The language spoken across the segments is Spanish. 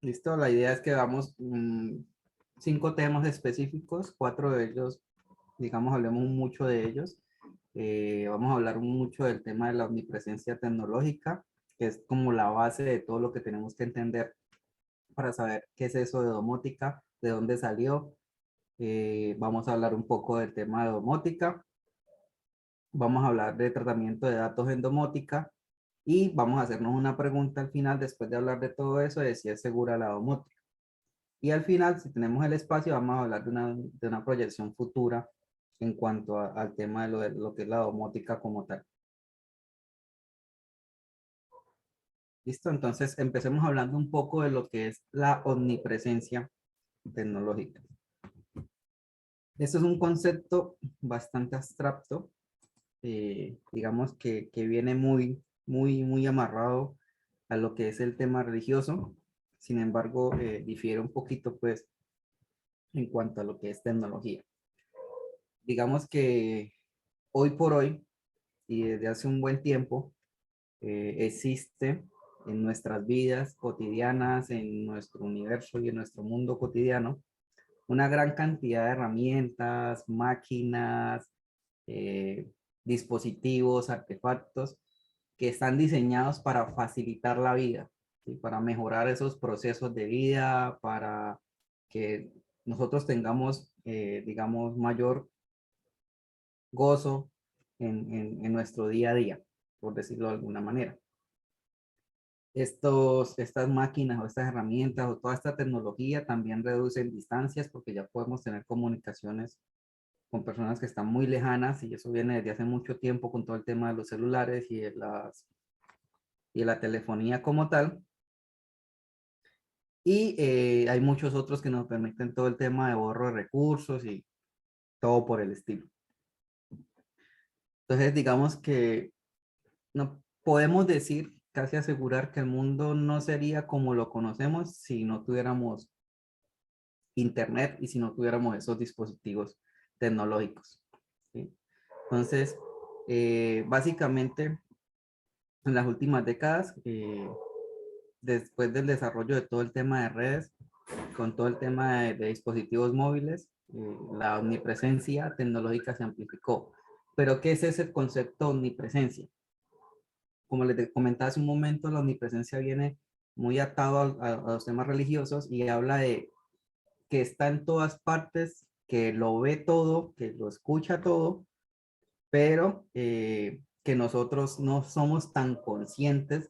Listo, la idea es que damos 5 temas específicos, 4 de ellos, digamos, hablemos mucho de ellos. Vamos a hablar mucho del tema de la omnipresencia tecnológica, que es como la base de todo lo que tenemos que entender para saber qué es eso de domótica, de dónde salió. Vamos a hablar un poco del tema de domótica, vamos a hablar de tratamiento de datos en domótica y vamos a hacernos una pregunta al final, después de hablar de todo eso, de si es segura la domótica. Y al final, si tenemos el espacio, vamos a hablar de una proyección futura en cuanto al tema de lo que es la domótica como tal. ¿Listo? Entonces, empecemos hablando un poco de lo que es la omnipresencia tecnológica. Este es un concepto bastante abstracto, digamos que viene muy amarrado a lo que es el tema religioso. Sin embargo, difiere un poquito, pues, en cuanto a lo que es tecnología. Digamos que hoy por hoy, y desde hace un buen tiempo, existe en nuestras vidas cotidianas, en nuestro universo y en nuestro mundo cotidiano, una gran cantidad de herramientas, máquinas, eh, dispositivos, artefactos que están diseñados para facilitar la vida, ¿sí? Para mejorar esos procesos de vida, para que nosotros tengamos, digamos, mayor gozo en nuestro día a día, por decirlo de alguna manera. Estas máquinas o estas herramientas o toda esta tecnología también reducen distancias porque ya podemos tener comunicaciones con personas que están muy lejanas y eso viene desde hace mucho tiempo con todo el tema de los celulares y de la telefonía como tal. Y hay muchos otros que nos permiten todo el tema de ahorro de recursos y todo por el estilo. Entonces, digamos que no podemos decir, casi asegurar que el mundo no sería como lo conocemos si no tuviéramos internet y si no tuviéramos esos dispositivos tecnológicos, ¿sí? Entonces, básicamente, en las últimas décadas, después del desarrollo de todo el tema de redes, con todo el tema de dispositivos móviles, la omnipresencia tecnológica se amplificó. Pero, ¿qué es ese concepto de omnipresencia? Como les comentaba hace un momento, la omnipresencia viene muy atado a los temas religiosos y habla de que está en todas partes, que lo ve todo, que lo escucha todo, pero que nosotros no somos tan conscientes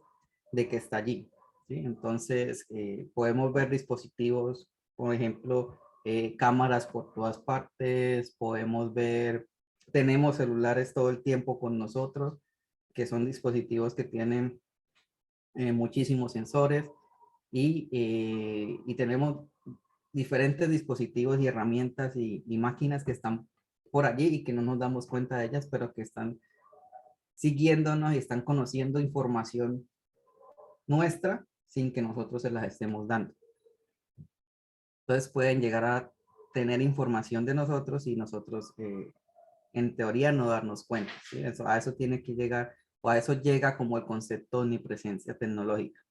de que está allí, ¿sí? Entonces, podemos ver dispositivos, por ejemplo, cámaras por todas partes, podemos ver, tenemos celulares todo el tiempo con nosotros, que son dispositivos que tienen muchísimos sensores y tenemos diferentes dispositivos y herramientas y máquinas que están por allí y que no nos damos cuenta de ellas, pero que están siguiéndonos y están conociendo información nuestra sin que nosotros se las estemos dando. Entonces pueden llegar a tener información de nosotros y nosotros en teoría no darnos cuenta, ¿sí? A eso tiene que llegar, o a eso llega como el concepto de omnipresencia tecnológica.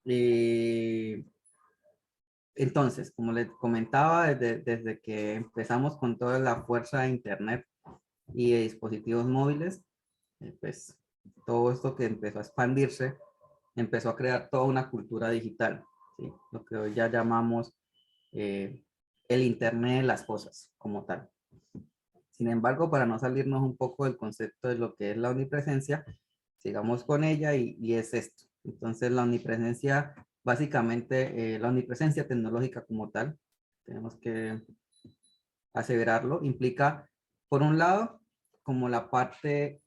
Y entonces, como les comentaba, desde que empezamos con toda la fuerza de Internet y de dispositivos móviles, pues todo esto que empezó a expandirse, empezó a crear toda una cultura digital, ¿sí? Lo que hoy ya llamamos eh, el Internet de las cosas como tal. Sin embargo, para no salirnos un poco del concepto de lo que es la omnipresencia, sigamos con ella y es esto. Entonces, la omnipresencia, básicamente, la omnipresencia tecnológica como tal, tenemos que aseverarlo, implica, por un lado, como la parte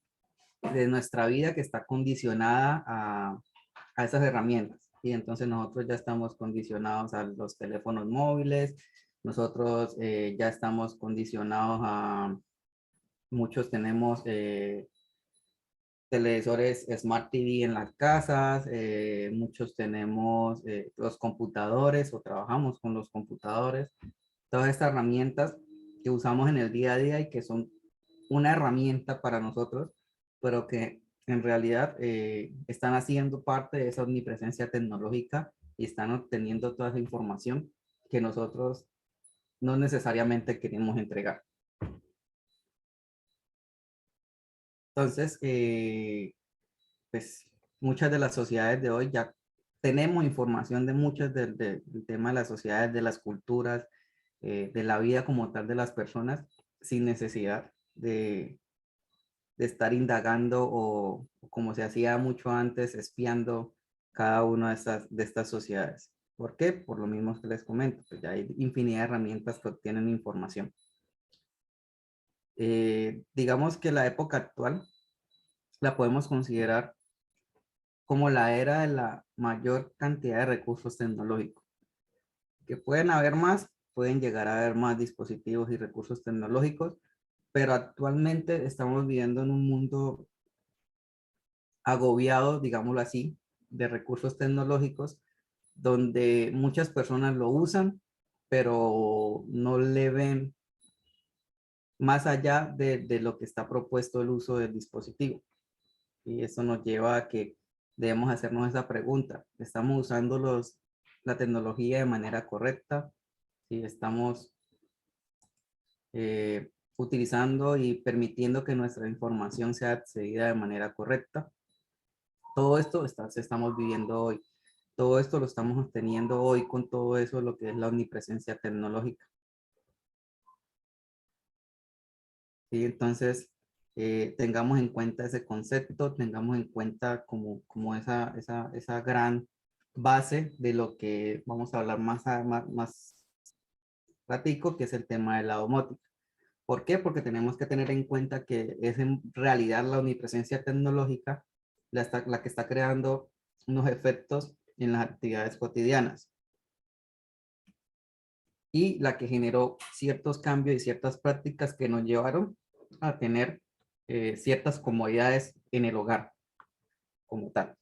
de nuestra vida que está condicionada a esas herramientas. Y entonces nosotros ya estamos condicionados a los teléfonos móviles, nosotros ya estamos condicionados a, muchos tenemos televisores Smart TV en las casas, muchos tenemos los computadores o trabajamos con los computadores, todas estas herramientas que usamos en el día a día y que son una herramienta para nosotros, pero que en realidad están haciendo parte de esa omnipresencia tecnológica y están obteniendo toda esa información que nosotros no necesariamente queremos entregar. Entonces, pues muchas de las sociedades de hoy ya tenemos información de muchas del tema de las sociedades, de las culturas, de la vida como tal de las personas, sin necesidad de estar indagando o como se hacía mucho antes, espiando cada una de estas sociedades. ¿Por qué? Por lo mismo que les comento, pues ya hay infinidad de herramientas que obtienen información. Digamos que la época actual la podemos considerar como la era de la mayor cantidad de recursos tecnológicos. Que pueden haber más, pueden llegar a haber más dispositivos y recursos tecnológicos, pero actualmente estamos viviendo en un mundo agobiado, digámoslo así, de recursos tecnológicos, donde muchas personas lo usan, pero no le ven más allá de lo que está propuesto el uso del dispositivo. Y eso nos lleva a que debemos hacernos esa pregunta. ¿Estamos usando la tecnología de manera correcta? ¿Sí? ¿Estamos utilizando y permitiendo que nuestra información sea accedida de manera correcta? Todo esto estamos viviendo hoy. Todo esto lo estamos obteniendo hoy con todo eso, lo que es la omnipresencia tecnológica. ¿Sí? Entonces, tengamos en cuenta ese concepto, tengamos en cuenta como esa gran base de lo que vamos a hablar más ratico, que es el tema de la domótica. ¿Por qué? Porque tenemos que tener en cuenta que es en realidad la omnipresencia tecnológica la que está creando unos efectos en las actividades cotidianas y la que generó ciertos cambios y ciertas prácticas que nos llevaron a tener ciertas comodidades en el hogar como tal.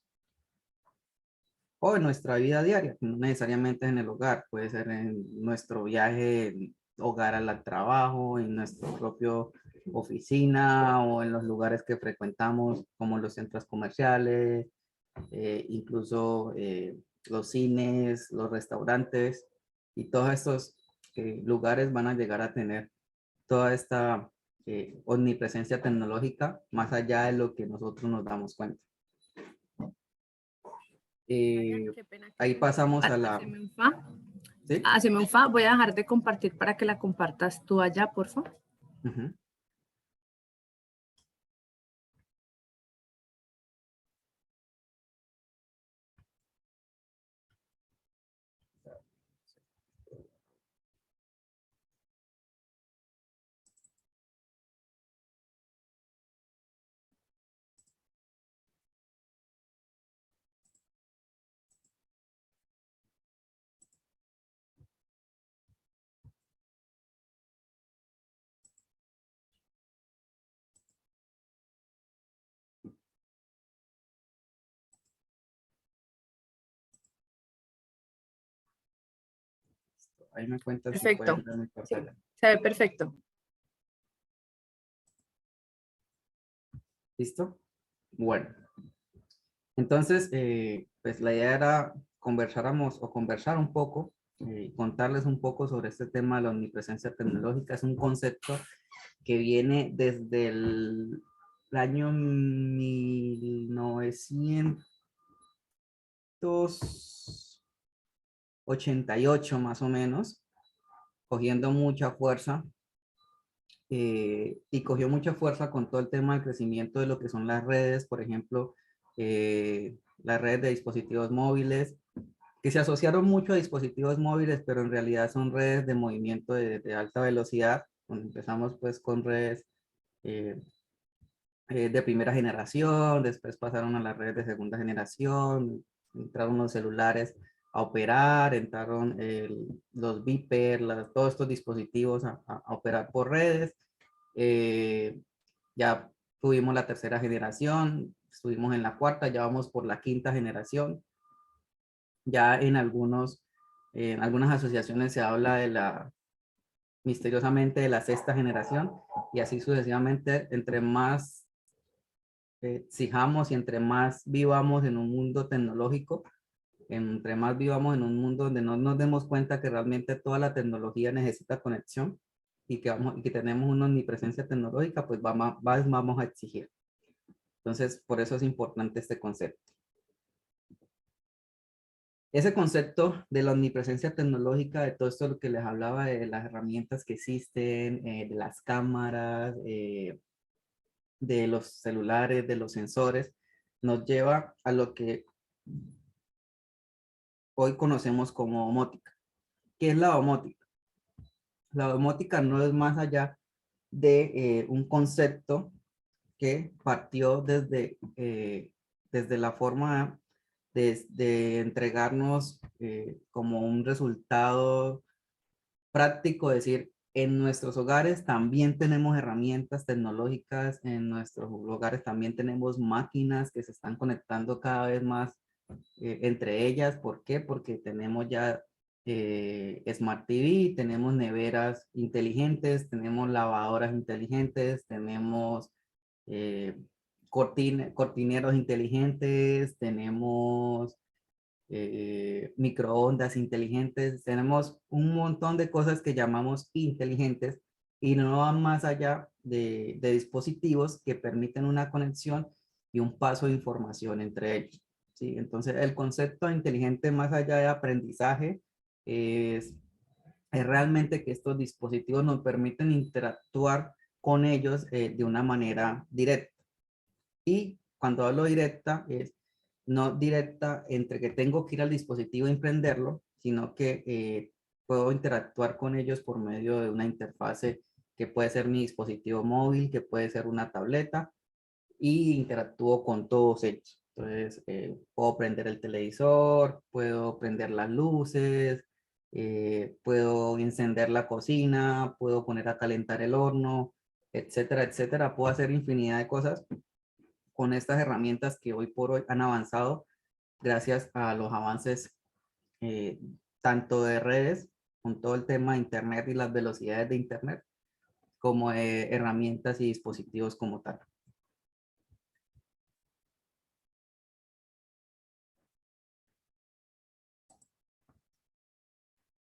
O en nuestra vida diaria, no necesariamente en el hogar, puede ser en nuestro viaje hogar al trabajo, en nuestro propio oficina o en los lugares que frecuentamos como los centros comerciales, incluso los cines, los restaurantes y todos estos lugares van a llegar a tener toda esta omnipresencia tecnológica más allá de lo que nosotros nos damos cuenta. Brian, qué pena que Ahí pasamos a la... haceme un fa. ¿Sí? Haceme un fa. Voy a dejar de compartir para que la compartas tú allá, por favor. Uh-huh. Ahí me cuentas si Perfecto. pueden ver mi Sí, pantalla. se ve perfecto. ¿Listo? Bueno, entonces, pues la idea era conversar un poco, contarles un poco sobre este tema de la omnipresencia tecnológica. Es un concepto que viene desde el año 1988 más o menos, cogiendo mucha fuerza y cogió mucha fuerza con todo el tema del crecimiento de lo que son las redes, por ejemplo, las redes de dispositivos móviles, que se asociaron mucho a dispositivos móviles, pero en realidad son redes de movimiento de alta velocidad. Empezamos pues con redes eh, de primera generación, después pasaron a las redes de segunda generación, entraron los celulares a operar, entraron los beepers, todos estos dispositivos a operar por redes. Ya tuvimos la tercera generación, estuvimos en la cuarta, ya vamos por la quinta generación. Ya en algunas asociaciones se habla misteriosamente de la sexta generación y así sucesivamente, entre más exijamos y entre más vivamos en un mundo tecnológico, entre más vivamos en un mundo donde no nos demos cuenta que realmente toda la tecnología necesita conexión y que tenemos una omnipresencia tecnológica, pues vamos a exigir. Entonces, por eso es importante este concepto. Ese concepto de la omnipresencia tecnológica, de todo esto lo que les hablaba, de las herramientas que existen, de las cámaras, de los celulares, de los sensores, nos lleva a lo que hoy conocemos como domótica. ¿Qué es la domótica? La domótica no es más allá de un concepto que partió desde la forma de entregarnos como un resultado práctico, decir, en nuestros hogares también tenemos herramientas tecnológicas, en nuestros hogares también tenemos máquinas que se están conectando cada vez más entre ellas. ¿Por qué? Porque tenemos ya Smart TV, tenemos neveras inteligentes, tenemos lavadoras inteligentes, tenemos eh, cortineros inteligentes, tenemos microondas inteligentes, tenemos un montón de cosas que llamamos inteligentes y no van más allá de dispositivos que permiten una conexión y un paso de información entre ellos. ¿Sí? Entonces, el concepto inteligente más allá de aprendizaje es, es realmente que estos dispositivos nos permiten interactuar con ellos de una manera directa. Y cuando hablo directa, es no directa entre que tengo que ir al dispositivo y prenderlo, sino que puedo interactuar con ellos por medio de una interfase que puede ser mi dispositivo móvil, que puede ser una tableta, y interactúo con todos ellos. Entonces, puedo prender el televisor, puedo prender las luces, puedo encender la cocina, puedo poner a calentar el horno, etcétera, etcétera. Puedo hacer infinidad de cosas con estas herramientas que hoy por hoy han avanzado gracias a los avances eh, tanto de redes, con todo el tema de Internet y las velocidades de Internet, como de herramientas y dispositivos como tal.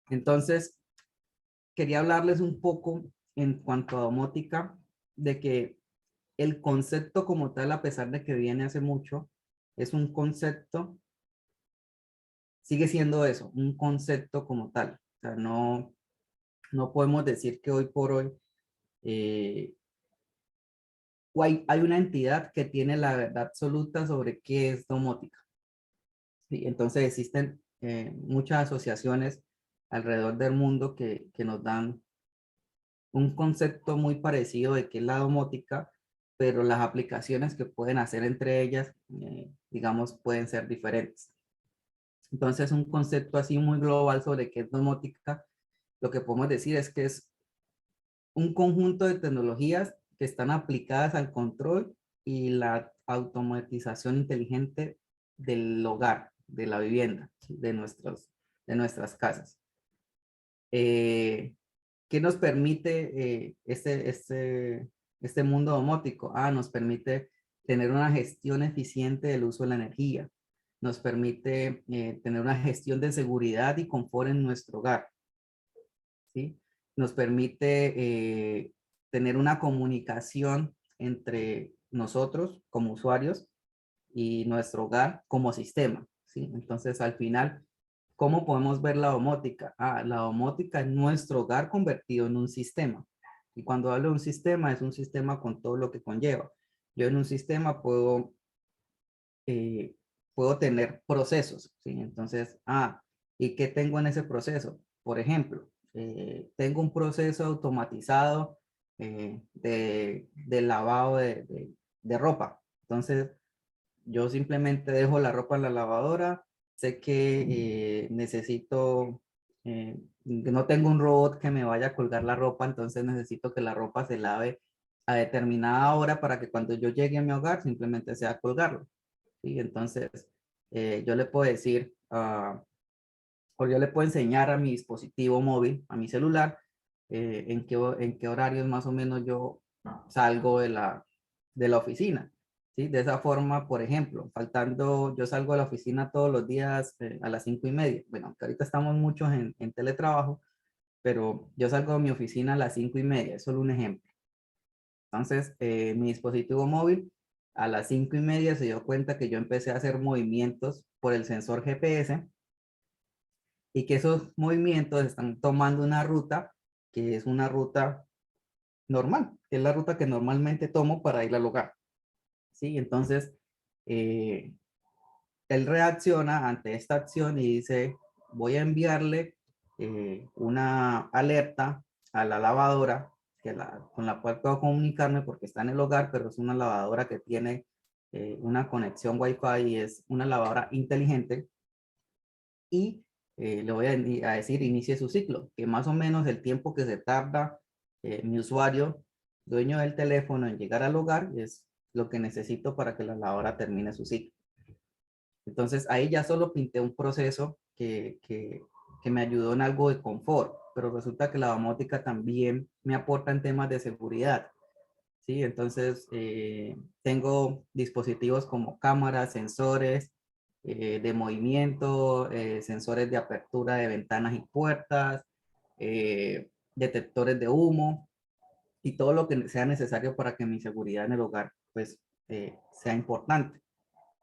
Entonces, quería hablarles un poco en cuanto a domótica, de que el concepto como tal, a pesar de que viene hace mucho, es un concepto, sigue siendo eso, un concepto como tal. O sea, no podemos decir que hoy por hoy eh, hay una entidad que tiene la verdad absoluta sobre qué es domótica. ¿Sí? Entonces existen muchas asociaciones alrededor del mundo que nos dan un concepto muy parecido de qué es la domótica, pero las aplicaciones que pueden hacer entre ellas, digamos, pueden ser diferentes. Entonces, un concepto así muy global sobre qué es domótica, lo que podemos decir es que es un conjunto de tecnologías que están aplicadas al control y la automatización inteligente del hogar, de la vivienda, ¿sí? De nuestras casas. ¿Qué nos permite este mundo domótico? Nos permite tener una gestión eficiente del uso de la energía. Nos permite tener una gestión de seguridad y confort en nuestro hogar. ¿Sí? Nos permite tener una comunicación entre nosotros como usuarios y nuestro hogar como sistema. ¿Sí? Entonces, al final, ¿cómo podemos ver la domótica? La domótica es nuestro hogar convertido en un sistema. Y cuando hablo de un sistema, es un sistema con todo lo que conlleva. Yo en un sistema eh, puedo tener procesos, ¿sí? Entonces, ¿y qué tengo en ese proceso? Por ejemplo, tengo un proceso automatizado de lavado de ropa. Entonces, yo simplemente dejo la ropa en la lavadora, sé que no tengo un robot que me vaya a colgar la ropa, entonces necesito que la ropa se lave a determinada hora para que cuando yo llegue a mi hogar simplemente sea colgarlo. ¿Sí? Entonces, yo le puedo decir, o yo le puedo enseñar a mi dispositivo móvil, a mi celular, en qué horarios más o menos yo salgo de la oficina. ¿sí? De esa forma, por ejemplo, faltando, yo salgo a la oficina todos los días a las 5:30. Bueno, aunque ahorita estamos muchos en teletrabajo, pero yo salgo de mi oficina a las 5:30, es solo un ejemplo. Entonces, mi dispositivo móvil a las 5:30 se dio cuenta que yo empecé a hacer movimientos por el sensor GPS y que esos movimientos están tomando una ruta que es una ruta normal, que es la ruta que normalmente tomo para ir al hogar. ¿Sí? Entonces, eh, él reacciona ante esta acción y dice, voy a enviarle una alerta a la lavadora con la cual puedo comunicarme porque está en el hogar, pero es una lavadora que tiene una conexión Wi-Fi y es una lavadora inteligente. Y le voy a decir, inicie su ciclo, que más o menos el tiempo que se tarda mi usuario, dueño del teléfono, en llegar al hogar es lo que necesito para que la lavadora termine su ciclo. Entonces ahí ya solo pinté un proceso que me ayudó en algo de confort, pero resulta que la domótica también me aporta en temas de seguridad. ¿Sí? Entonces tengo dispositivos como cámaras, sensores de movimiento, sensores de apertura de ventanas y puertas, detectores de humo y todo lo que sea necesario para que mi seguridad en el hogar pues sea importante.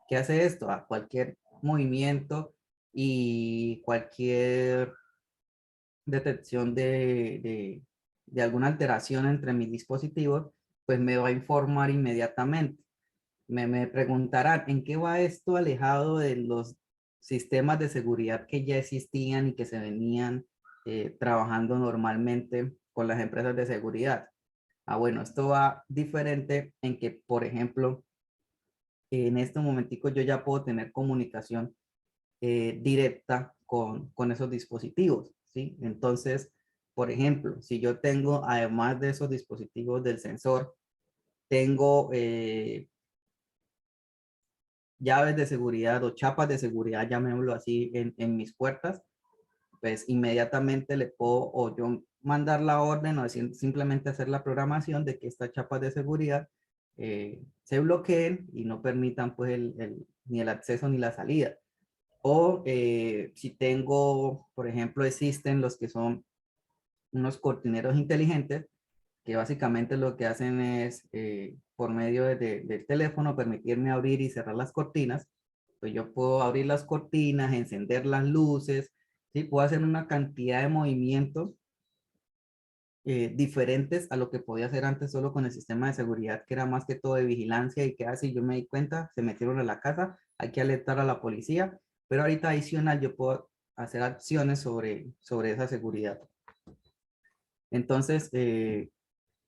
¿Qué hace esto? A cualquier movimiento y cualquier detección de alguna alteración entre mis dispositivos, pues me va a informar inmediatamente. Me preguntarán, ¿en qué va esto alejado de los sistemas de seguridad que ya existían y que se venían trabajando normalmente con las empresas de seguridad? Ah, bueno, esto va diferente en que, por ejemplo, en este momentico yo ya puedo tener comunicación directa con esos dispositivos, ¿sí? Entonces, por ejemplo, si yo tengo, además de esos dispositivos del sensor, tengo llaves de seguridad o chapas de seguridad, llamémoslo así, en mis puertas, pues inmediatamente le puedo o yo mandar la orden o decir, simplemente hacer la programación de que estas chapas de seguridad se bloqueen y no permitan pues ni el acceso ni la salida. O si tengo, por ejemplo, existen los que son unos cortineros inteligentes, que básicamente lo que hacen es, por medio del teléfono, permitirme abrir y cerrar las cortinas. Pues yo puedo abrir las cortinas, encender las luces, ¿sí? Puedo hacer una cantidad de movimientos diferentes a lo que podía hacer antes solo con el sistema de seguridad, que era más que todo de vigilancia y que así yo me di cuenta, se metieron a la casa, hay que alertar a la policía, pero ahorita adicional yo puedo hacer acciones sobre esa seguridad. Entonces,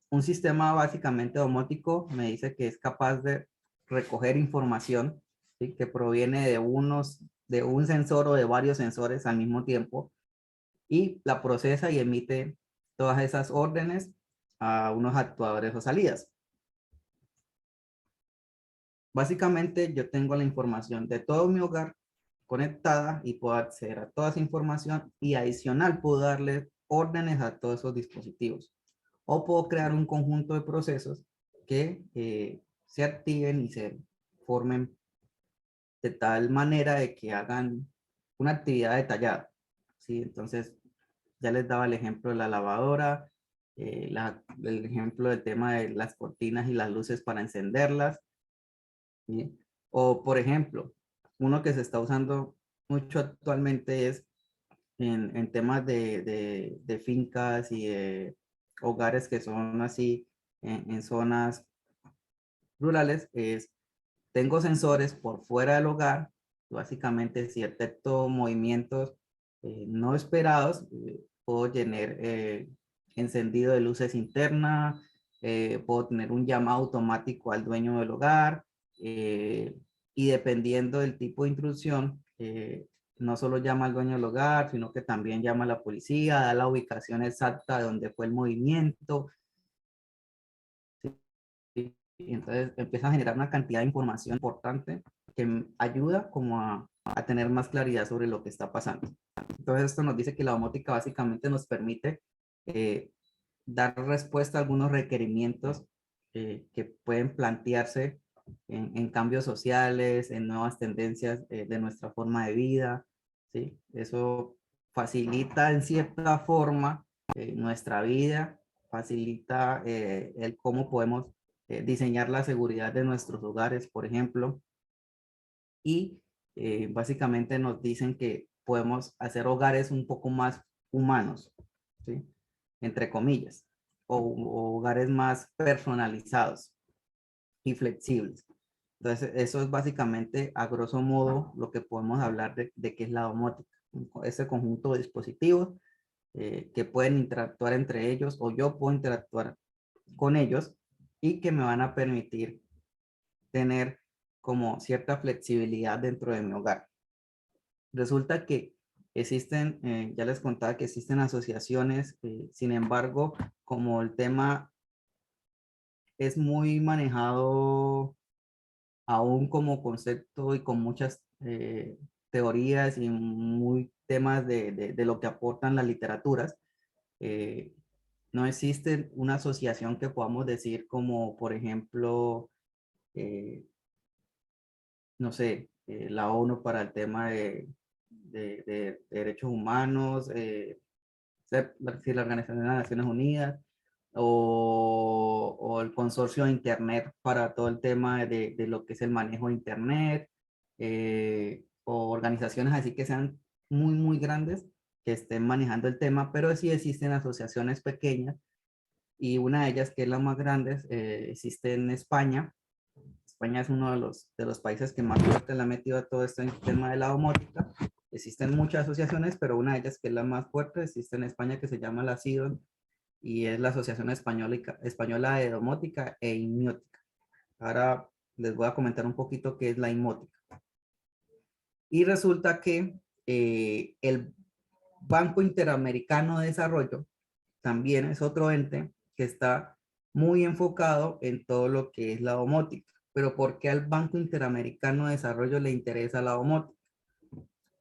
un sistema básicamente domótico me dice que es capaz de recoger información, ¿sí? Que proviene de un sensor o de varios sensores al mismo tiempo y la procesa y emite todas esas órdenes a unos actuadores o salidas. Básicamente yo tengo la información de todo mi hogar conectada y puedo acceder a toda esa información y adicional puedo darle órdenes a todos esos dispositivos. O puedo crear un conjunto de procesos que se activen y se formen de tal manera de que hagan una actividad detallada. ¿Sí? Entonces, ya les daba el ejemplo de la lavadora, el ejemplo del tema de las cortinas y las luces para encenderlas. ¿Sí? O, por ejemplo, uno que se está usando mucho actualmente es en temas de fincas y de hogares que son así en zonas rurales, es tengo sensores por fuera del hogar, básicamente si detecto movimientos no esperados, puedo tener encendido de luces internas, puedo tener un llamado automático al dueño del hogar, y dependiendo del tipo de intrusión, no solo llama al dueño del hogar, sino que también llama a la policía, da la ubicación exacta de donde fue el movimiento. Y entonces empieza a generar una cantidad de información importante que ayuda como a tener más claridad sobre lo que está pasando. Entonces esto nos dice que la domótica básicamente nos permite dar respuesta a algunos requerimientos que pueden plantearse en cambios sociales, en nuevas tendencias de nuestra forma de vida, ¿sí? Eso facilita en cierta forma nuestra vida, facilita el cómo podemos diseñar la seguridad de nuestros hogares, por ejemplo, y básicamente nos dicen que podemos hacer hogares un poco más humanos, ¿sí? Entre comillas, o hogares más personalizados y flexibles. Entonces, eso es básicamente, a grosso modo, lo que podemos hablar de qué es la domótica. Ese conjunto de dispositivos que pueden interactuar entre ellos o yo puedo interactuar con ellos y que me van a permitir tener como cierta flexibilidad dentro de mi hogar. Resulta que existen, ya les contaba que existen asociaciones, sin embargo, como el tema es muy manejado aún como concepto y con muchas teorías y muy temas de lo que aportan las literaturas, eh, no existe una asociación que podamos decir como, por ejemplo, eh, no sé, la ONU para el tema de derechos humanos, si la Organización de las Naciones Unidas, o el consorcio de Internet para todo el tema de lo que es el manejo de Internet, o organizaciones así que sean muy, muy grandes que estén manejando el tema, pero sí existen asociaciones pequeñas y una de ellas, que es la más grande, existe en España. España es uno de los países que más fuerte le ha metido a todo este tema de la domótica. Existen muchas asociaciones, pero una de ellas, que es la más fuerte, existe en España, que se llama la CIDON, y es la Asociación Española de Domótica e Inmiótica. Ahora les voy a comentar un poquito qué es la inmótica. Y resulta que el Banco Interamericano de Desarrollo también es otro ente que está muy enfocado en todo lo que es la domótica. Pero ¿por qué al Banco Interamericano de Desarrollo le interesa la domótica?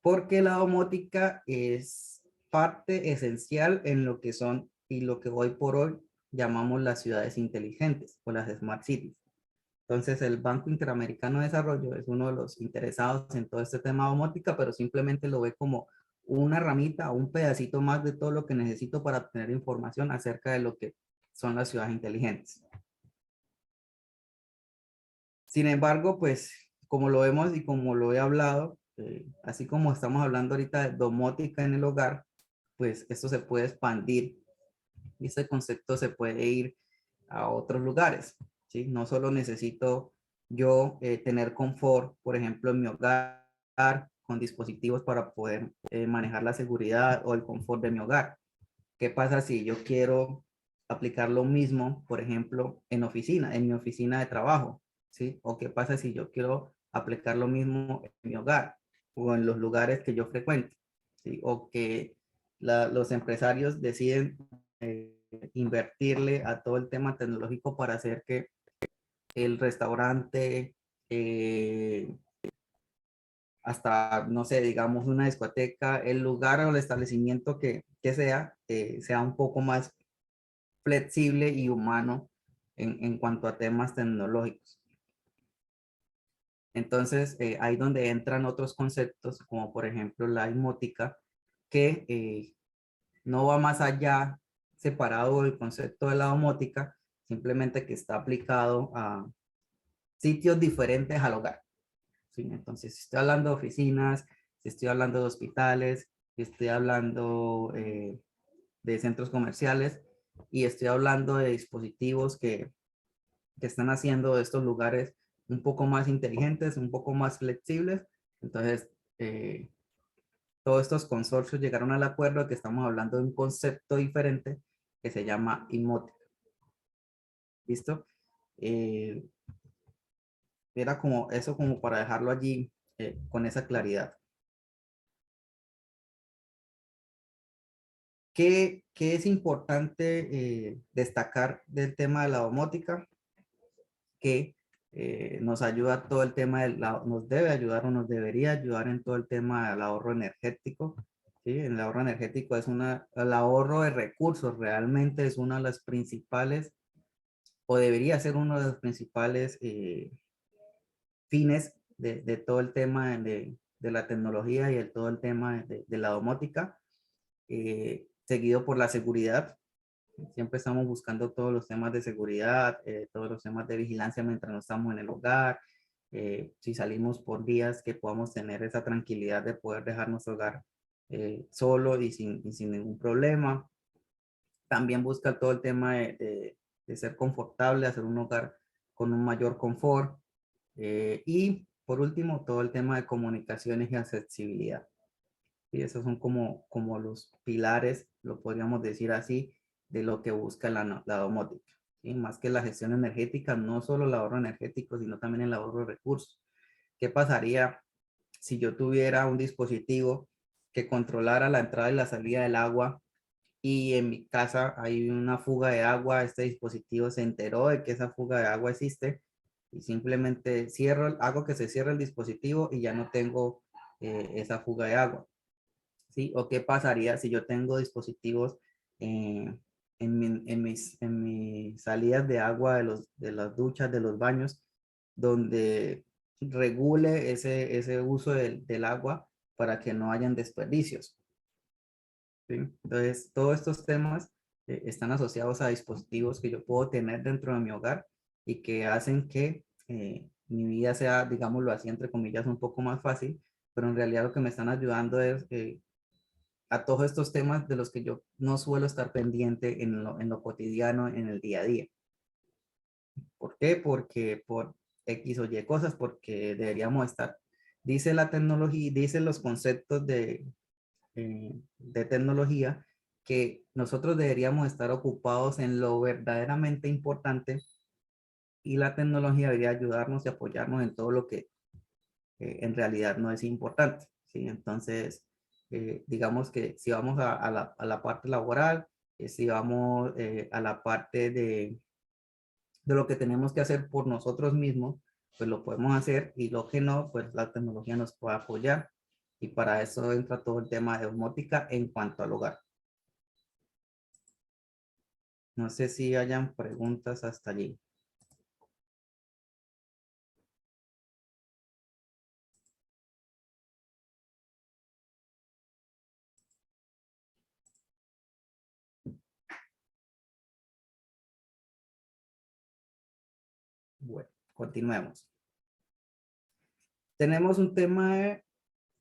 Porque la domótica es parte esencial en lo que son y lo que hoy por hoy llamamos las ciudades inteligentes o las smart cities. Entonces, el Banco Interamericano de Desarrollo es uno de los interesados en todo este tema de domótica, pero simplemente lo ve como una ramita o un pedacito más de todo lo que necesito para obtener información acerca de lo que son las ciudades inteligentes. Sin embargo, pues, como lo vemos y como lo he hablado, así como estamos hablando ahorita de domótica en el hogar, pues esto se puede expandir y este concepto se puede ir a otros lugares, ¿sí? No solo necesito yo tener confort, por ejemplo, en mi hogar, con dispositivos para poder manejar la seguridad o el confort de mi hogar. ¿Qué pasa si yo quiero aplicar lo mismo, por ejemplo, en mi oficina de trabajo, ¿sí? O qué pasa si yo quiero aplicar lo mismo en mi hogar o en los lugares que yo frecuento, ¿sí? O que los empresarios deciden invertirle a todo el tema tecnológico para hacer que el restaurante, eh, hasta, no sé, digamos una discoteca, el lugar o el establecimiento que sea, sea un poco más flexible y humano en cuanto a temas tecnológicos. Entonces, ahí donde entran otros conceptos, como por ejemplo la domótica, que no va más allá, separado del concepto de la domótica, simplemente que está aplicado a sitios diferentes al hogar, ¿sí? Entonces, si estoy hablando de oficinas, si estoy hablando de hospitales, si estoy hablando de centros comerciales y estoy hablando de dispositivos que están haciendo de estos lugares un poco más inteligentes, un poco más flexibles. Entonces, todos estos consorcios llegaron al acuerdo de que estamos hablando de un concepto diferente que se llama inmótica. ¿Listo? Eh, Era como eso, como para dejarlo allí con esa claridad. ¿Qué es importante destacar del tema de la domótica? Que nos ayuda todo el tema, nos debe ayudar o nos debería ayudar en todo el tema del ahorro energético. ¿Sí? El ahorro energético es el ahorro de recursos realmente es una de las principales, o debería ser uno de los principales fines de todo el tema de la tecnología y de todo el tema de la domótica, seguido por la seguridad. Siempre estamos buscando todos los temas de seguridad, todos los temas de vigilancia mientras no estamos en el hogar. Si salimos por días, que podamos tener esa tranquilidad de poder dejar nuestro hogar solo y sin ningún problema. También busca todo el tema de ser confortable, hacer un hogar con un mayor confort. Y por último, todo el tema de comunicaciones y accesibilidad. Y esos son como los pilares, lo podríamos decir así, de lo que busca la domótica. ¿Sí? Más que la gestión energética, no solo el ahorro energético, sino también el ahorro de recursos. ¿Qué pasaría si yo tuviera un dispositivo que controlara la entrada y la salida del agua y en mi casa hay una fuga de agua? Este dispositivo se enteró de que esa fuga de agua existe y simplemente hago que se cierre el dispositivo y ya no tengo esa fuga de agua. ¿Sí? ¿O qué pasaría si yo tengo dispositivos eh, en mis salidas de agua de las duchas, de los baños, donde regule ese uso del agua para que no hayan desperdicios? ¿Sí? Entonces, todos estos temas están asociados a dispositivos que yo puedo tener dentro de mi hogar y que hacen que mi vida sea, digámoslo así, entre comillas, un poco más fácil, pero en realidad lo que me están ayudando es a todos estos temas de los que yo no suelo estar pendiente en lo cotidiano, en el día a día. ¿Por qué? Porque por X o Y cosas, porque deberíamos estar. Dice la tecnología, dicen los conceptos de tecnología que nosotros deberíamos estar ocupados en lo verdaderamente importante y la tecnología debería ayudarnos y apoyarnos en todo lo que en realidad no es importante. ¿Sí? Entonces, digamos que si vamos a la parte laboral, si vamos a la parte de lo que tenemos que hacer por nosotros mismos, pues lo podemos hacer, y lo que no, pues la tecnología nos puede apoyar. Y para eso entra todo el tema de domótica en cuanto al hogar. No sé si hayan preguntas hasta allí. Bueno, continuemos. Tenemos un tema de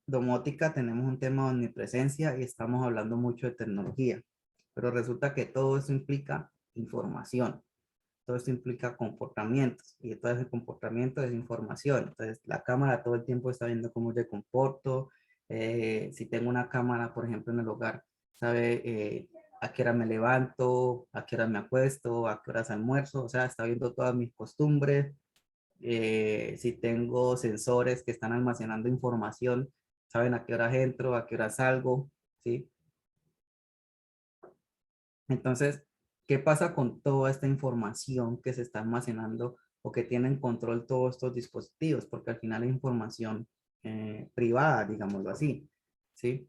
domótica, tenemos un tema de omnipresencia y estamos hablando mucho de tecnología, pero resulta que todo eso implica información, todo esto implica comportamientos y todo ese comportamiento es información. Entonces, la cámara todo el tiempo está viendo cómo yo comporto. Si tengo una cámara, por ejemplo, en el hogar, sabe a qué hora me levanto, a qué hora me acuesto, a qué horas almuerzo, o sea, está viendo todas mis costumbres. Si tengo sensores que están almacenando información, saben a qué hora entro, a qué hora salgo, ¿sí? Entonces, ¿qué pasa con toda esta información que se está almacenando o que tienen control todos estos dispositivos? Porque al final es información privada, digámoslo así, ¿sí?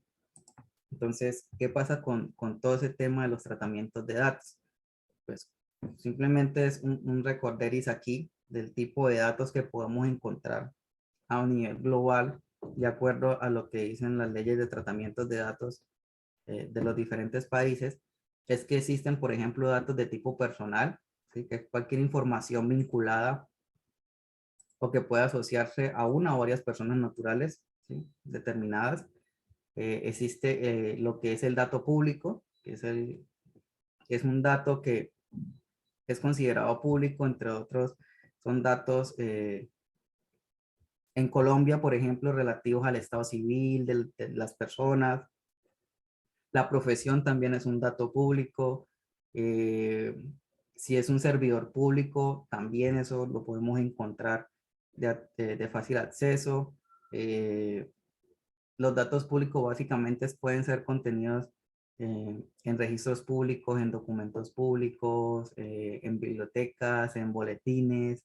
Entonces, ¿qué pasa con todo ese tema de los tratamientos de datos? Pues simplemente es un recorderis aquí del tipo de datos que podemos encontrar a un nivel global, de acuerdo a lo que dicen las leyes de tratamientos de datos de los diferentes países. Es que existen, por ejemplo, datos de tipo personal, ¿sí? Que es cualquier información vinculada o que pueda asociarse a una o varias personas naturales, ¿sí? Determinadas. Existe lo que es el dato público, que es un dato que es considerado público, entre otros, son datos en Colombia, por ejemplo, relativos al estado civil de las personas. La profesión también es un dato público. eh, si es un servidor público, también eso lo podemos encontrar de fácil acceso. Eh, los datos públicos básicamente pueden ser contenidos en registros públicos, en documentos públicos, en bibliotecas, en boletines,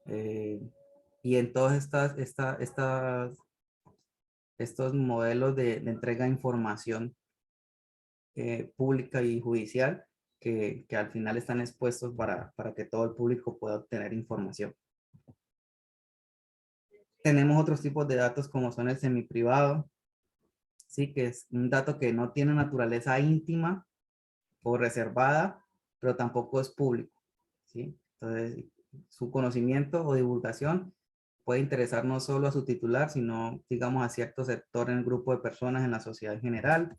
eh, y en todos estos modelos de entrega de información pública y judicial que al final están expuestos para que todo el público pueda obtener información. Tenemos otros tipos de datos como son el semiprivado, sí, que es un dato que no tiene naturaleza íntima o reservada, pero tampoco es público, ¿sí? Entonces, su conocimiento o divulgación puede interesar no solo a su titular, sino, digamos, a cierto sector en el grupo de personas en la sociedad en general.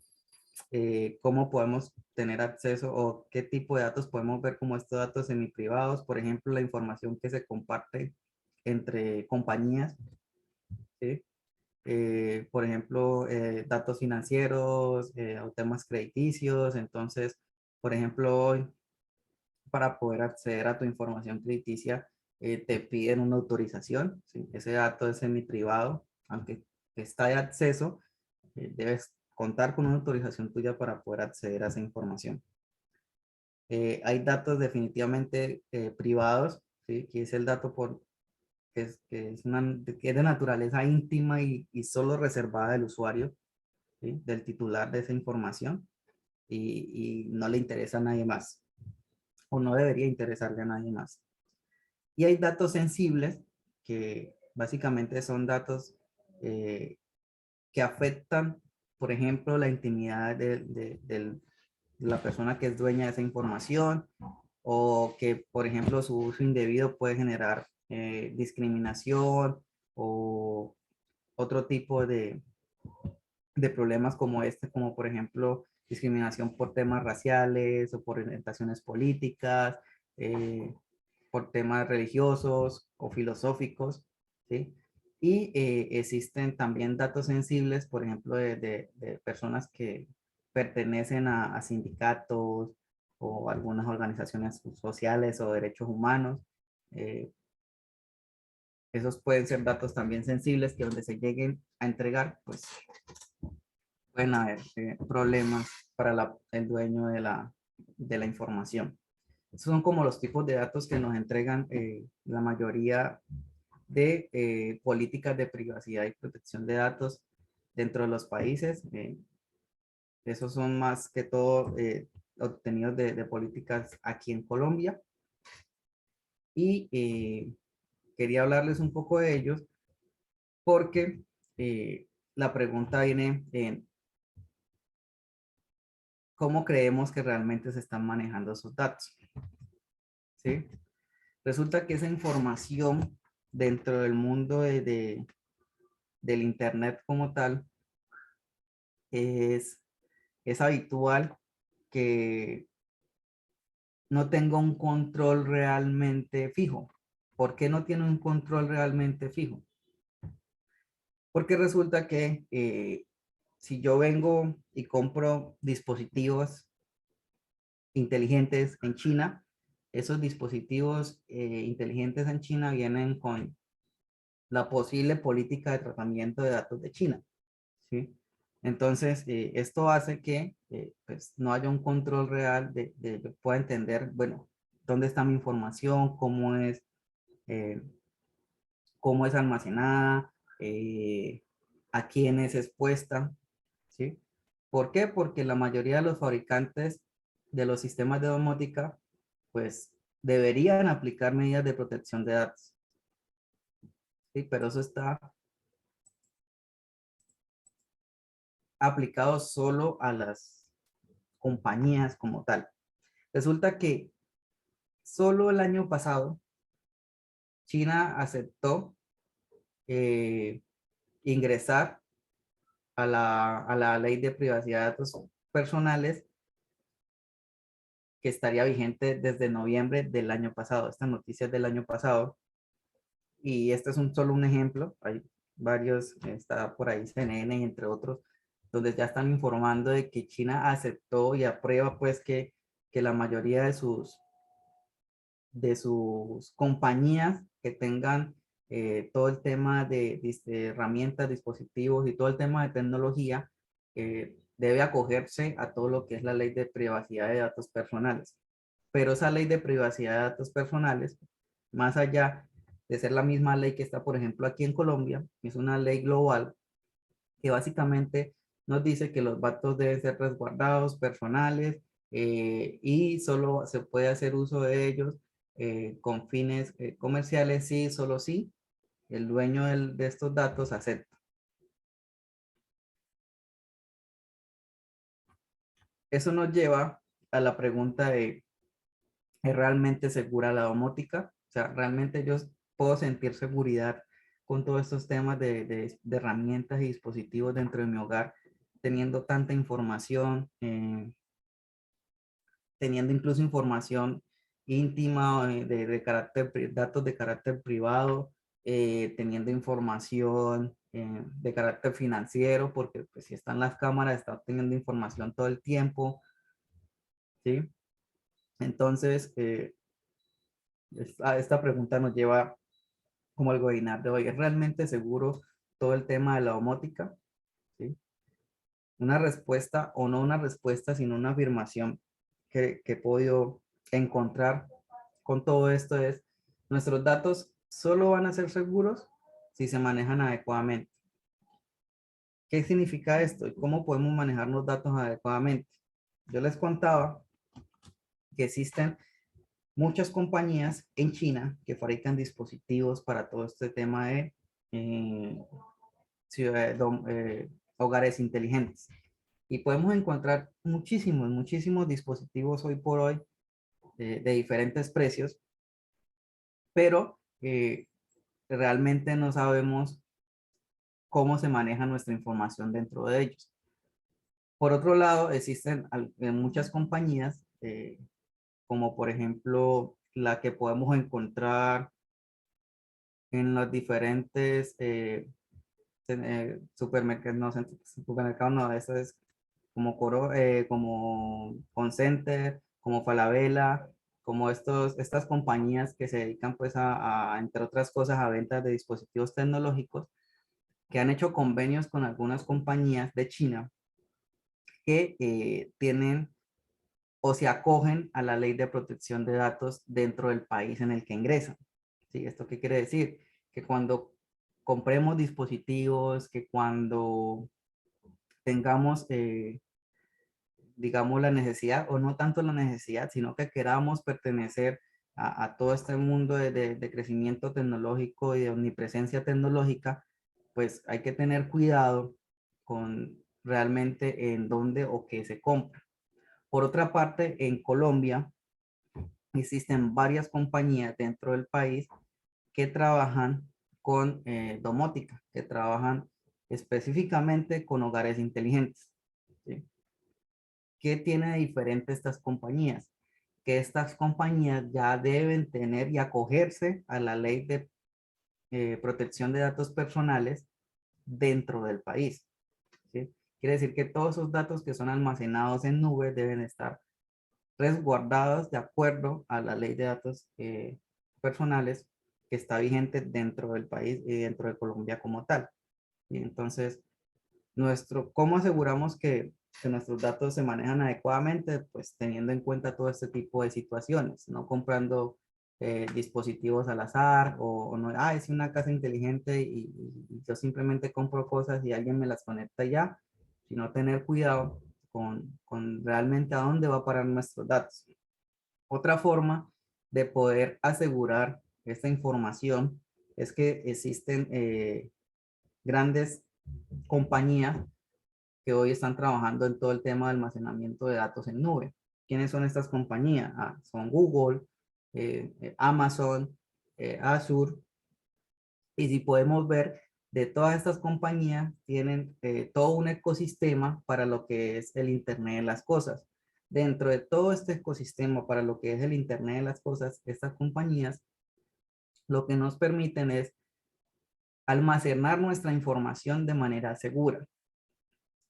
Cómo podemos tener acceso o qué tipo de datos podemos ver como estos datos semiprivados, por ejemplo, la información que se comparte entre compañías, ¿sí? Por ejemplo, datos financieros o temas crediticios. Entonces, por ejemplo, hoy, para poder acceder a tu información crediticia, te piden una autorización, ¿sí? Ese dato es semi-privado, aunque está de acceso, debes contar con una autorización tuya para poder acceder a esa información. Hay datos definitivamente privados, ¿sí? Que es el dato que es de naturaleza íntima y solo reservada del usuario, ¿sí? Del titular de esa información y no le interesa a nadie más o no debería interesarle a nadie más. Y hay datos sensibles que básicamente son datos eh, que afectan, por ejemplo, la intimidad de la persona que es dueña de esa información o que, por ejemplo, su uso indebido puede generar discriminación o otro tipo de problemas como este, como por ejemplo discriminación por temas raciales o por orientaciones políticas, eh, por temas religiosos o filosóficos, ¿sí? Y existen también datos sensibles, por ejemplo, de personas que pertenecen a sindicatos o algunas organizaciones sociales o derechos humanos. eh, Esos pueden ser datos también sensibles que donde se lleguen a entregar, pues pueden haber problemas para el dueño de la información. Esos son como los tipos de datos que nos entregan la mayoría de políticas de privacidad y protección de datos dentro de los países. Esos son más que todo obtenidos de políticas aquí en Colombia. Y quería hablarles un poco de ellos porque la pregunta viene en cómo creemos que realmente se están manejando esos datos, ¿sí? Resulta que esa información dentro del mundo del Internet como tal es, es habitual que no tenga un control realmente fijo. ¿Por qué no tiene un control realmente fijo? Porque resulta que si yo vengo y compro dispositivos inteligentes en China, esos dispositivos inteligentes en China vienen con la posible política de tratamiento de datos de China, ¿sí? Entonces, esto hace que pues, no haya un control real yo pueda entender, bueno, dónde está mi información, eh, cómo es almacenada, a quién es expuesta, ¿sí? ¿Por qué? Porque la mayoría de los fabricantes de los sistemas de domótica, pues, deberían aplicar medidas de protección de datos, ¿sí? Pero eso está aplicado solo a las compañías como tal. Resulta que solo el año pasado China aceptó eh, ingresar a la ley de privacidad de datos personales que estaría vigente desde noviembre del año pasado. Esta noticia es del año pasado y este es solo un ejemplo. Hay varios, está por ahí CNN entre otros, donde ya están informando de que China aceptó y aprueba pues que la mayoría de sus compañías que tengan todo el tema de herramientas, dispositivos y todo el tema de tecnología, debe acogerse a todo lo que es la ley de privacidad de datos personales. Pero esa ley de privacidad de datos personales, más allá de ser la misma ley que está, por ejemplo, aquí en Colombia, es una ley global que básicamente nos dice que los datos deben ser resguardados, personales, y solo se puede hacer uso de ellos con fines comerciales, sí, solo sí, el dueño de estos datos acepta. Eso nos lleva a la pregunta de, ¿es realmente segura la domótica? O sea, ¿realmente yo puedo sentir seguridad con todos estos temas de herramientas y dispositivos dentro de mi hogar, teniendo tanta información, teniendo incluso información íntima de carácter, datos de carácter privado, teniendo información de carácter financiero, porque pues, si están las cámaras, está teniendo información todo el tiempo, ¿sí? Entonces, esta pregunta nos lleva como al webinar de hoy. ¿Es realmente seguro todo el tema de la domótica? ¿Sí? Una respuesta o no una respuesta, sino una afirmación que he podido encontrar con todo esto es, nuestros datos solo van a ser seguros si se manejan adecuadamente. ¿Qué significa esto y cómo podemos manejar los datos adecuadamente? Yo les contaba que existen muchas compañías en China que fabrican dispositivos para todo este tema de eh, hogares inteligentes. Y podemos encontrar muchísimos dispositivos hoy por hoy de diferentes precios, pero realmente no sabemos cómo se maneja nuestra información dentro de ellos. Por otro lado, existen muchas compañías, como por ejemplo la que podemos encontrar en los diferentes supermercados, no, supermercados no, eso es como como Concenter, como Falabella, como estas compañías que se dedican pues entre otras cosas, a ventas de dispositivos tecnológicos, que han hecho convenios con algunas compañías de China que tienen o se acogen a la ley de protección de datos dentro del país en el que ingresan. ¿Sí? ¿Esto qué quiere decir? Que cuando compremos dispositivos, que cuando tengamos, digamos, la necesidad, o no tanto la necesidad, sino que queramos pertenecer a todo este mundo de crecimiento tecnológico y de omnipresencia tecnológica, pues hay que tener cuidado con realmente en dónde o qué se compra. Por otra parte, en Colombia existen varias compañías dentro del país que trabajan con domótica, que trabajan específicamente con hogares inteligentes. ¿Sí? ¿Qué tiene de diferente estas compañías? Que estas compañías ya deben tener y acogerse a la ley de protección de datos personales dentro del país. ¿Sí? Quiere decir que todos esos datos que son almacenados en nube deben estar resguardados de acuerdo a la ley de datos personales que está vigente dentro del país y dentro de Colombia como tal. Y entonces, ¿cómo aseguramos que nuestros datos se manejan adecuadamente? Pues teniendo en cuenta todo este tipo de situaciones, no comprando dispositivos al azar o no, es una casa inteligente y yo simplemente compro cosas y alguien me las conecta ya, sino tener cuidado con realmente a dónde va a parar nuestros datos. Otra forma de poder asegurar esta información es que existen grandes compañías que hoy están trabajando en todo el tema de almacenamiento de datos en nube. ¿Quiénes son estas compañías? Son Google, Amazon, Azure. Y si podemos ver, de todas estas compañías tienen todo un ecosistema para lo que es el Internet de las cosas. Dentro de todo este ecosistema para lo que es el Internet de las cosas, estas compañías lo que nos permiten es almacenar nuestra información de manera segura.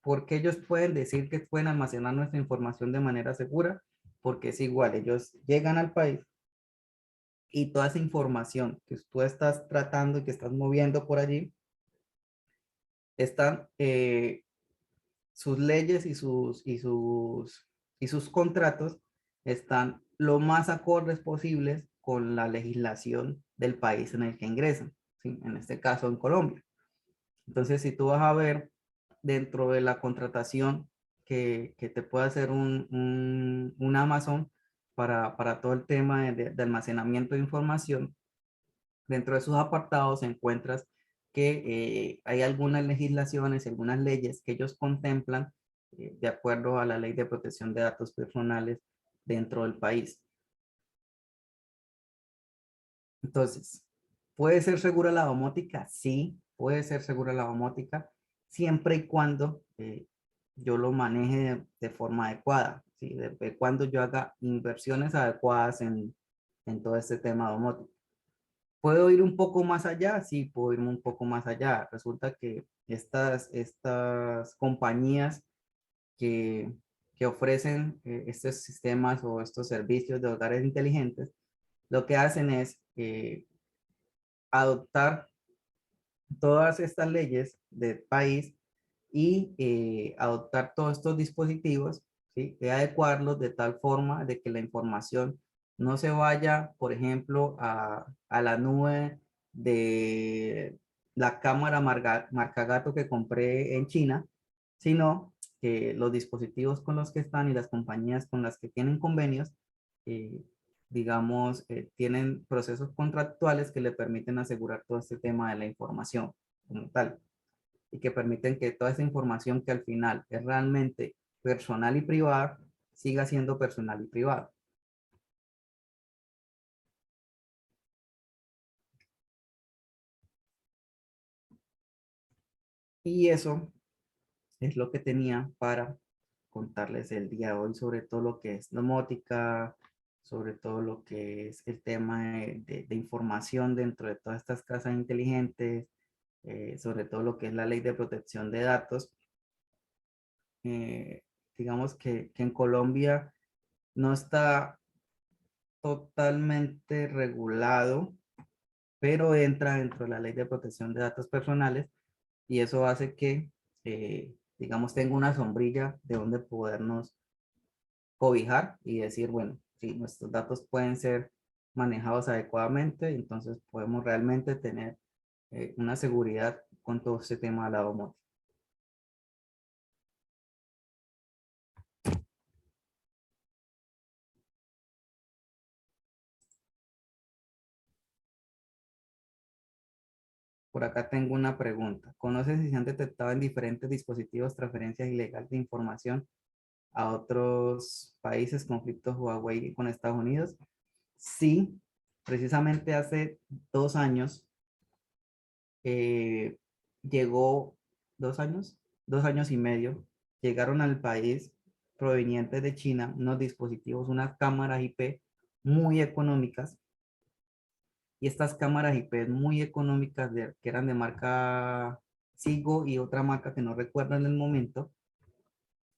¿Por qué ellos pueden decir que pueden almacenar nuestra información de manera segura? Porque es igual, ellos llegan al país y toda esa información que tú estás tratando y que estás moviendo por allí, están sus leyes y sus contratos están lo más acordes posibles con la legislación del país en el que ingresan, ¿sí? En este caso en Colombia. Entonces, si tú vas a ver dentro de la contratación que te puede hacer un Amazon para todo el tema de almacenamiento de información, dentro de sus apartados encuentras que hay algunas legislaciones, algunas leyes que ellos contemplan de acuerdo a la Ley de Protección de Datos Personales dentro del país. Entonces, ¿puede ser segura la domótica? Sí, puede ser segura la domótica, siempre y cuando yo lo maneje de forma adecuada, ¿sí? De cuando yo haga inversiones adecuadas en todo este tema domótico. ¿Puedo ir un poco más allá? Sí, puedo ir un poco más allá. Resulta que estas compañías que, que ofrecen estos sistemas o estos servicios de hogares inteligentes, lo que hacen es adoptar todas estas leyes del país y adoptar todos estos dispositivos, ¿sí? Y adecuarlos de tal forma de que la información no se vaya, por ejemplo, a la nube de la cámara marca gato que compré en China, sino que los dispositivos con los que están y las compañías con las que tienen convenios, eh, digamos, tienen procesos contractuales que le permiten asegurar todo este tema de la información como tal y que permiten que toda esa información que al final es realmente personal y privada siga siendo personal y privada. Y eso es lo que tenía para contarles el día de hoy sobre todo lo que es domótica, sobre todo lo que es el tema de información dentro de todas estas casas inteligentes, sobre todo lo que es la ley de protección de datos. Eh, digamos que en Colombia no está totalmente regulado, pero entra dentro de la ley de protección de datos personales y eso hace que, digamos, tenga una sombrilla de donde podernos cobijar y decir, bueno, si nuestros datos pueden ser manejados adecuadamente, entonces podemos realmente tener una seguridad con todo este tema de la domótica. Por acá tengo una pregunta. ¿Conoces si se han detectado en diferentes dispositivos transferencias ilegales de información a otros países, conflictos Huawei con Estados Unidos? Sí, precisamente hace 2 años eh, llegó, 2 años, 2 años y medio, llegaron al país provenientes de China unos dispositivos, unas cámaras IP muy económicas. Y estas cámaras IP muy económicas que eran de marca Sigo y otra marca que no recuerdo en el momento,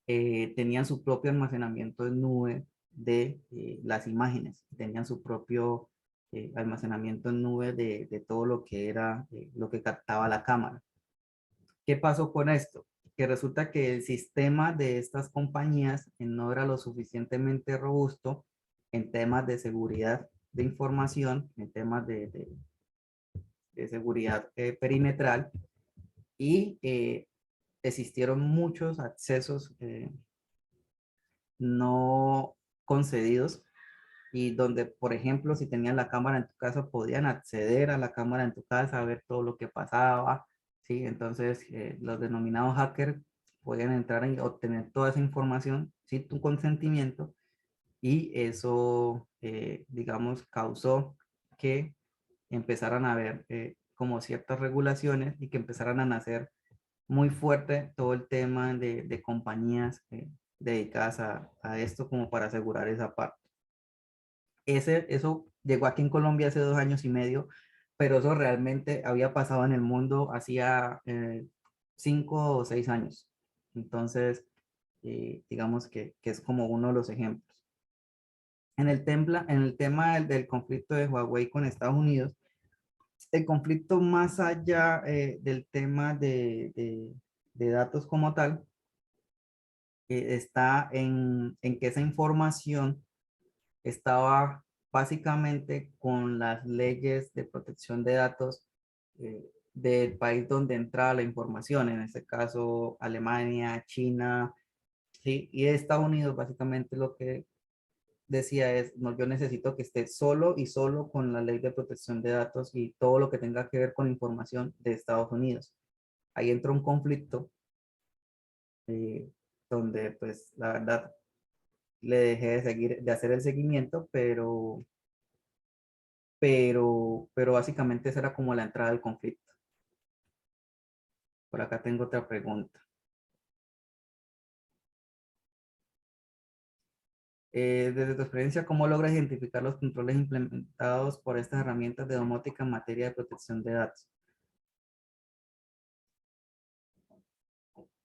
tenían su propio almacenamiento en nube de las imágenes, tenían su propio almacenamiento en nube de todo lo que era, lo que captaba la cámara. ¿Qué pasó con esto? Que resulta que el sistema de estas compañías no era lo suficientemente robusto en temas de seguridad de información, en temas de seguridad perimetral y existieron muchos accesos no concedidos y donde, por ejemplo, si tenían la cámara en tu casa, podían acceder a la cámara en tu casa, ver todo lo que pasaba, ¿sí? Entonces, los denominados hackers podían entrar y obtener toda esa información sin tu consentimiento y eso, digamos, causó que empezaran a haber como ciertas regulaciones y que empezaran a nacer muy fuerte todo el tema de compañías dedicadas a esto como para asegurar esa parte. Eso llegó aquí en Colombia hace 2 años y medio, pero eso realmente había pasado en el mundo hacía 5 o 6 años. Entonces, digamos que es como uno de los ejemplos. En el tema del conflicto de Huawei con Estados Unidos, el conflicto más allá del tema de datos como tal, está en que esa información estaba básicamente con las leyes de protección de datos del país donde entraba la información, en este caso Alemania, China, ¿sí? Y Estados Unidos básicamente lo que decía es, no, yo necesito que esté solo y solo con la ley de protección de datos y todo lo que tenga que ver con información de Estados Unidos. Ahí entró un conflicto eh, donde pues la verdad le dejé de seguir, de hacer el seguimiento, pero básicamente esa era como la entrada del conflicto. Por acá tengo otra pregunta. Desde tu experiencia, ¿cómo logras identificar los controles implementados por estas herramientas de domótica en materia de protección de datos?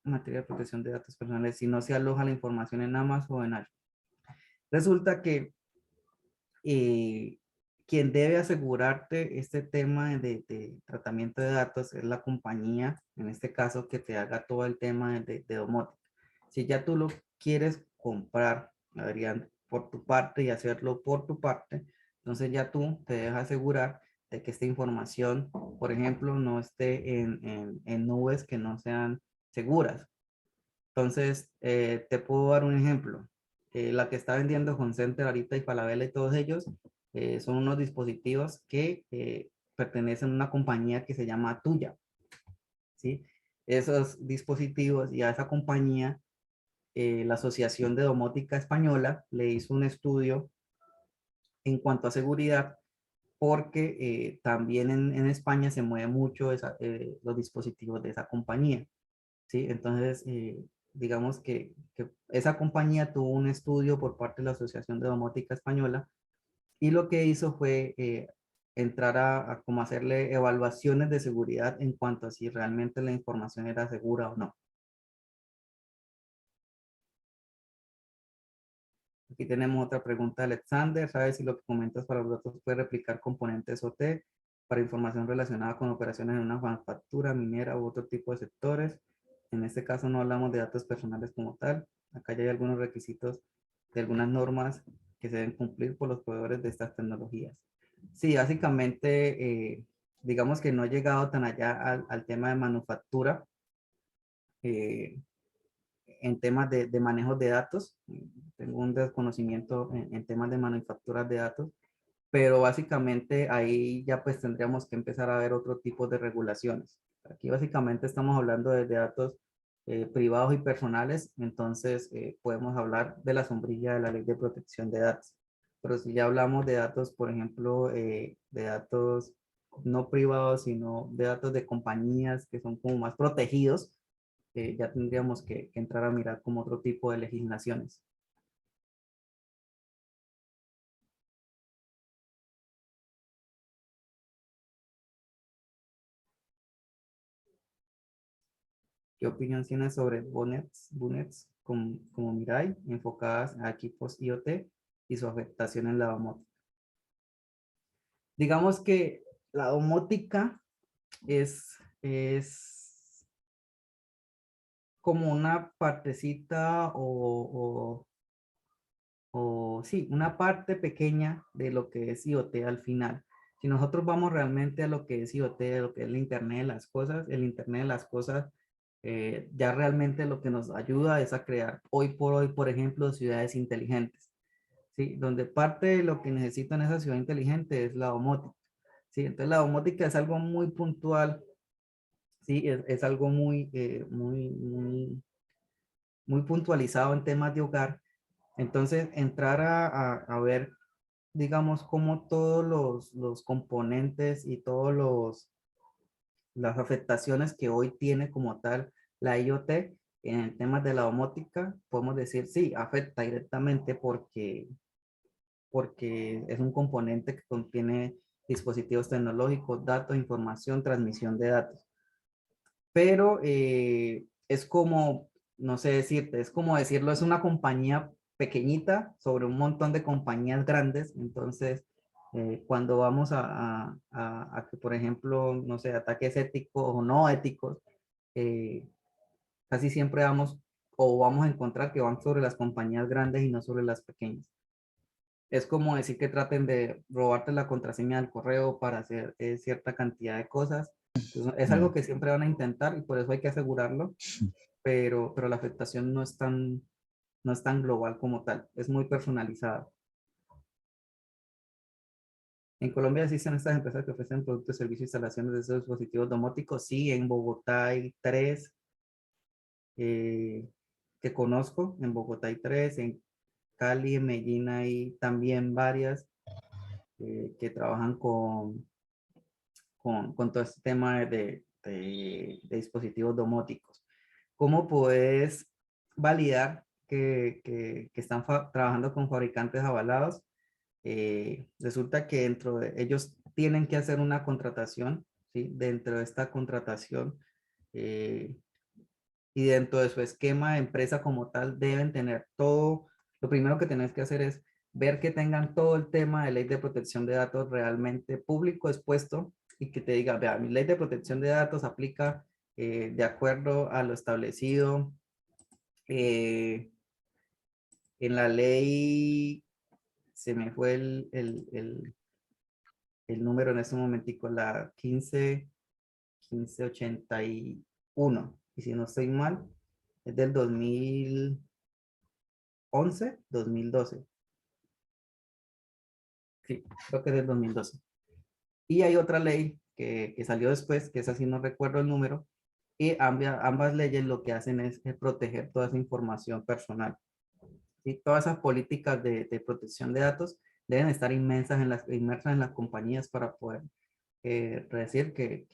En materia de protección de datos personales, si no se aloja la información en Amazon o en Azure. Resulta que eh, quien debe asegurarte este tema de tratamiento de datos es la compañía, en este caso, que te haga todo el tema de domótica. Si ya tú lo quieres comprar, Adrián, por tu parte y hacerlo por tu parte, entonces ya tú te debes asegurar de que esta información, por ejemplo, no esté en nubes que no sean seguras. Entonces, te puedo dar un ejemplo. La que está vendiendo Center ahorita y Falabella y todos ellos son unos dispositivos que pertenecen a una compañía que se llama Tuya, ¿sí? Esos dispositivos y a esa compañía, la Asociación de Domótica Española le hizo un estudio en cuanto a seguridad porque también en España se mueve mucho los dispositivos de esa compañía. ¿Sí? Entonces, digamos que esa compañía tuvo un estudio por parte de la Asociación de Domótica Española y lo que hizo fue entrar a como hacerle evaluaciones de seguridad en cuanto a si realmente la información era segura o no. Aquí tenemos otra pregunta de Alexander. ¿Sabes si lo que comentas para los datos puede replicar componentes OT para información relacionada con operaciones en una manufactura, minera u otro tipo de sectores? En este caso no hablamos de datos personales como tal. Acá ya hay algunos requisitos de algunas normas que se deben cumplir por los proveedores de estas tecnologías. Sí, básicamente, digamos que no he llegado tan allá al tema de manufactura. Eh, en temas de manejo de datos. Tengo un desconocimiento en temas de manufacturas de datos, pero básicamente ahí ya pues tendríamos que empezar a ver otro tipo de regulaciones. Aquí básicamente estamos hablando de datos privados y personales, entonces podemos hablar de la sombrilla de la ley de protección de datos. Pero si ya hablamos de datos, por ejemplo, de datos no privados, sino de datos de compañías que son como más protegidos, ya tendríamos que entrar a mirar como otro tipo de legislaciones. ¿Qué opinión tienes sobre bonnets como Mirai, enfocadas a equipos IoT y su afectación en la domótica? Digamos que la domótica es como una partecita o sí, una parte pequeña de lo que es IoT al final. Si nosotros vamos realmente a lo que es IoT, a lo que es el Internet de las cosas, el Internet de las cosas ya realmente lo que nos ayuda es a crear hoy por hoy, por ejemplo, ciudades inteligentes, ¿sí? Donde parte de lo que necesitan esa ciudad inteligente es la domótica, ¿sí? Entonces la domótica es algo muy puntual, ¿sí? Es algo muy puntualizado en temas de hogar. Entonces, entrar a ver, digamos, cómo todos los componentes y todos las afectaciones que hoy tiene como tal la IoT en temas de la domótica, podemos decir, sí, afecta directamente porque es un componente que contiene dispositivos tecnológicos, datos, información, transmisión de datos. Pero es como, no sé decirte, es como decirlo, es una compañía pequeñita sobre un montón de compañías grandes. Entonces, cuando vamos a que, por ejemplo, no sé, ataques éticos o no éticos, eh, casi siempre vamos o vamos a encontrar que van sobre las compañías grandes y no sobre las pequeñas. Es como decir que traten de robarte la contraseña del correo para hacer cierta cantidad de cosas. Entonces, es algo que siempre van a intentar y por eso hay que asegurarlo, pero la afectación no es tan global como tal, es muy personalizada. En Colombia existen estas empresas que ofrecen productos, servicios e instalaciones de esos dispositivos domóticos. Sí, en Bogotá hay tres que conozco. En Bogotá hay tres, en Cali, en Medellín hay también varias que trabajan con todo este tema de dispositivos domóticos. ¿Cómo puedes validar que están trabajando con fabricantes avalados? Resulta que dentro de ellos tienen que hacer una contratación, ¿sí? Dentro de esta contratación eh, y dentro de su esquema de empresa como tal deben tener todo. Lo primero que tenés que hacer es ver que tengan todo el tema de ley de protección de datos realmente público expuesto y que te diga, vea, mi ley de protección de datos aplica de acuerdo a lo establecido eh, en la ley, se me fue el número en este momentico, la 1581. Y si no estoy mal, es del 2011, 2012. Sí, creo que es del 2012. Y hay otra ley que salió después, que es así, no recuerdo el número, y ambas leyes lo que hacen es proteger toda esa información personal. ¿Sí? Todas esas políticas de protección de datos deben estar inmersas en las compañías para poder decir que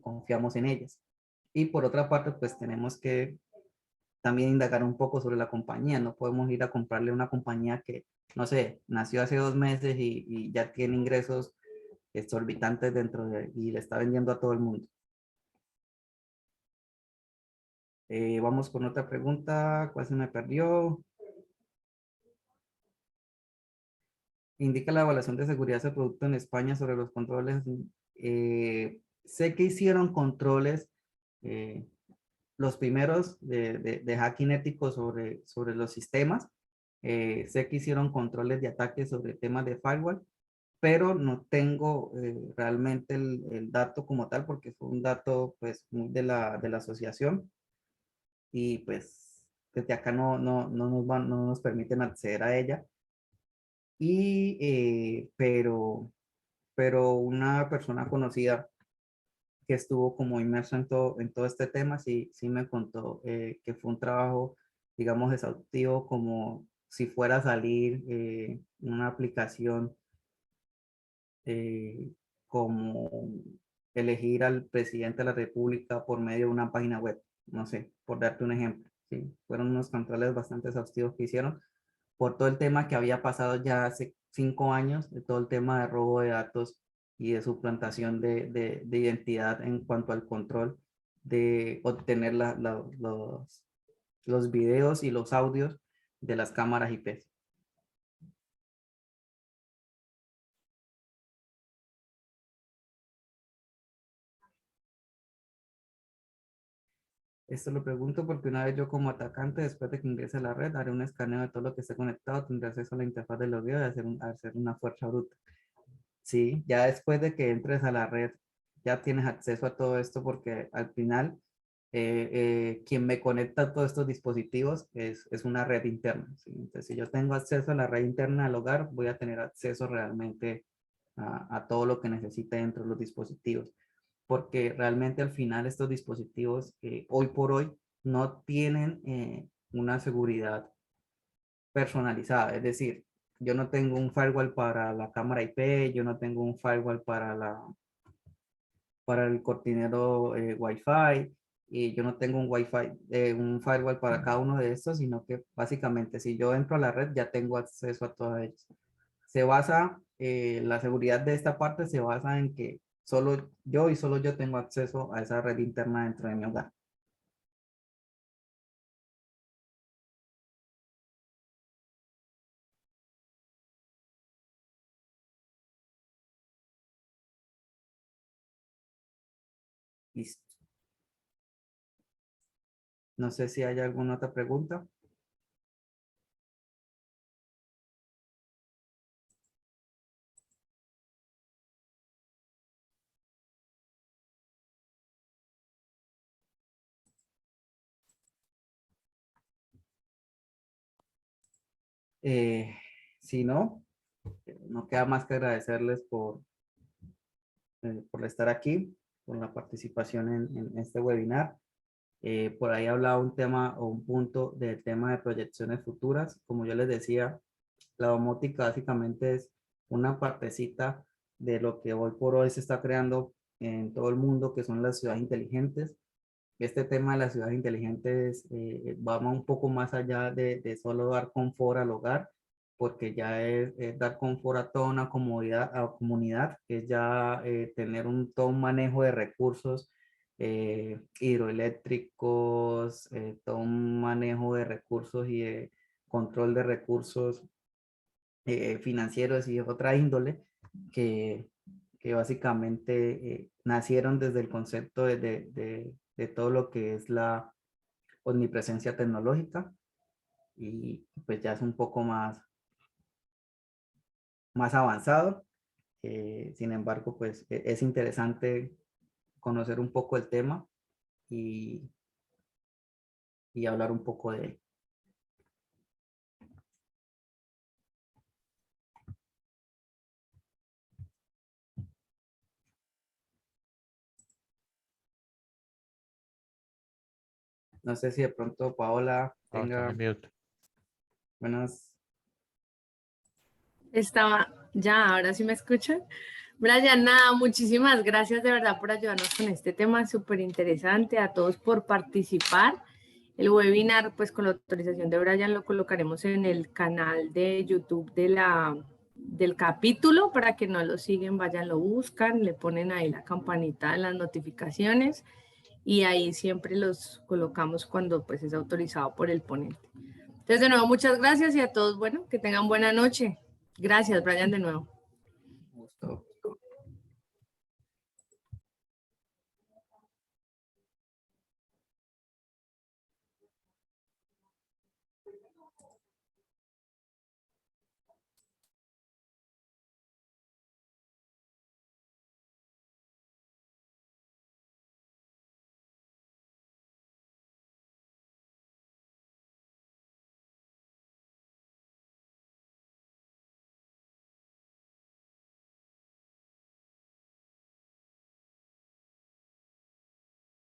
confiamos en ellas. Y por otra parte, pues tenemos que también indagar un poco sobre la compañía. No podemos ir a comprarle una compañía que, no sé, nació hace 2 meses y ya tiene ingresos exorbitantes y le está vendiendo a todo el mundo. Vamos con otra pregunta. ¿Cuál se me perdió? Indica la evaluación de seguridad del producto en España sobre los controles. Sé que hicieron controles, eh, los primeros de hacking ético sobre los sistemas. Sé que hicieron controles de ataques sobre temas de firewall, pero no tengo realmente el dato como tal porque fue un dato pues muy de la asociación y pues desde acá no nos permiten acceder a ella. Pero una persona conocida que estuvo como inmerso en todo este tema, sí me contó que fue un trabajo, digamos, exhaustivo, como si fuera a salir una aplicación eh, como elegir al presidente de la República por medio de una página web, no sé, por darte un ejemplo. Sí, fueron unos controles bastante exhaustivos que hicieron por todo el tema que había pasado ya hace 5 años, de todo el tema de robo de datos y de suplantación de identidad en cuanto al control de obtener los videos y los audios de las cámaras IP. Esto lo pregunto porque una vez yo como atacante, después de que ingrese a la red, haré un escaneo de todo lo que esté conectado, tendré acceso a la interfaz de logueo y hacer una fuerza bruta. Sí, ya después de que entres a la red, ya tienes acceso a todo esto porque al final quien me conecta a todos estos dispositivos es una red interna. ¿Sí? Entonces, si yo tengo acceso a la red interna del hogar, voy a tener acceso realmente a todo lo que necesite dentro de los dispositivos. Porque realmente al final estos dispositivos hoy por hoy no tienen una seguridad personalizada. Es decir, yo no tengo un firewall para la cámara IP, yo no tengo un firewall para el cortinero Wi-Fi, y yo no tengo un Wi-Fi, un firewall para cada uno de estos, sino que básicamente si yo entro a la red ya tengo acceso a todas ellas. La seguridad de esta parte se basa en que solo yo y solo yo tengo acceso a esa red interna dentro de mi hogar. Listo. No sé si hay alguna otra pregunta. Si no, no queda más que agradecerles por estar aquí, por la participación en este webinar. Por ahí hablaba un tema o un punto del tema de proyecciones futuras. Como yo les decía, la domótica básicamente es una partecita de lo que hoy por hoy se está creando en todo el mundo, que son las ciudades inteligentes. Este tema de las ciudades inteligentes va un poco más allá de solo dar confort al hogar, porque ya es dar confort a toda una comunidad, que es ya tener todo un manejo de recursos hidroeléctricos, todo un manejo de recursos y de control de recursos financieros y de otra índole que, que básicamente nacieron desde el concepto de todo lo que es la omnipresencia tecnológica y pues ya es un poco más avanzado. Sin embargo, pues es interesante conocer un poco el tema y, y hablar un poco de él. No sé si de pronto Paola Está en tenga mute. buenas... Estaba, ya, ahora sí me escuchan. Brian, nada, muchísimas gracias de verdad por ayudarnos con este tema súper interesante, a todos por participar. El webinar, pues con la autorización de Brian, lo colocaremos en el canal de YouTube del capítulo, para que no lo siguen, vayan, lo buscan, le ponen ahí la campanita de las notificaciones y ahí siempre los colocamos cuando pues es autorizado por el ponente. Entonces, de nuevo, muchas gracias y a todos, bueno, que tengan buena noche. Gracias, Brian, de nuevo.